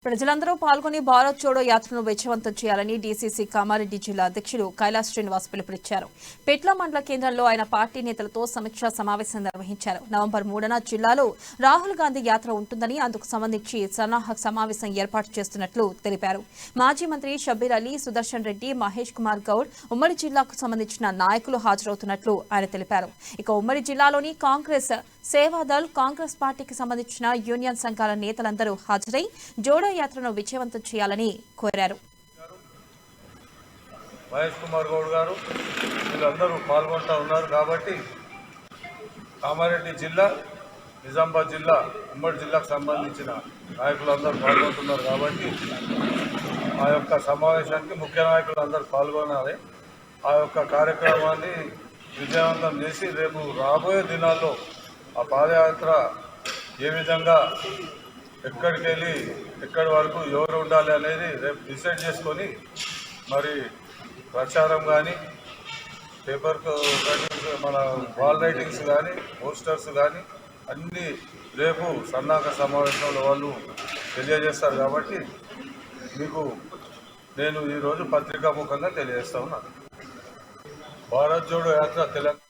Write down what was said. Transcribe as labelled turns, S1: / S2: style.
S1: ప్రజలందరూ పాల్గొని భారత్ జోడో యాత్రను విజయవంతం చేయాలని డీసీసీ కామారెడ్డి జిల్లా అధ్యక్షులు కైలాస్ శ్రీనివాస్ పిలుపునిచ్చారు. పెట్ల మండల కేంద్రంలో ఆయన పార్టీ నేతలతో సమీక్షా సమావేశం నిర్వహించారు. నవంబర్ 3న జిల్లాలో రాహుల్ గాంధీ యాత్ర ఉంటుందని అందుకు సంబంధించి సన్నాహక సమావేశం ఏర్పాటు చేస్తున్నట్లు తెలిపారు. మాజీ మంత్రి షబ్బీర్ అలీ, సుదర్శన్ రెడ్డి, మహేష్ కుమార్ గౌడ్ ఉమ్మడి జిల్లాకు సంబంధించిన నాయకులు హాజరవుతున్నట్లు ఆయన తెలిపారు. ఇక ఉమ్మడి జిల్లాలోని కాంగ్రెస్, సేవాదల్, కాంగ్రెస్ పార్టీకి సంబంధించిన యూనియన్ సంఘాల నేతలందరూ హాజరై జోడో యాత్రను విజయవంతం చేయాలని కోరారు.
S2: మహేష్ కుమార్ గౌడ్ గారు వీళ్ళందరూ పాల్గొంటూ ఉన్నారు కాబట్టి కామారెడ్డి జిల్లా, నిజామాబాద్ జిల్లా, ఉమ్మడి జిల్లాకు సంబంధించిన నాయకులందరూ పాల్గొంటున్నారు కాబట్టి ఆ యొక్క సమావేశానికి ముఖ్య నాయకులు అందరూ పాల్గొనాలి. ఆ యొక్క కార్యక్రమాన్ని విజయవంతం చేసి రేపు రాబోయే దినాల్లో ఆ పాదయాత్ర ఏ విధంగా ఎక్కడికి వెళ్ళి ఎక్కడి వరకు ఎవరు ఉండాలి అనేది రేపు డిసైడ్ చేసుకొని మరి ప్రచారం కానీ, పేపర్ మన వాల్ రైటింగ్స్ కానీ, పోస్టర్స్ కానీ అన్నీ రేపు సన్నాహక సమావేశంలో వాళ్ళు తెలియజేస్తారు కాబట్టి మీకు నేను ఈరోజు పత్రికాముఖంగా తెలియజేస్తా ఉన్నాను. భారత్ జోడో యాత్ర తెలంగాణ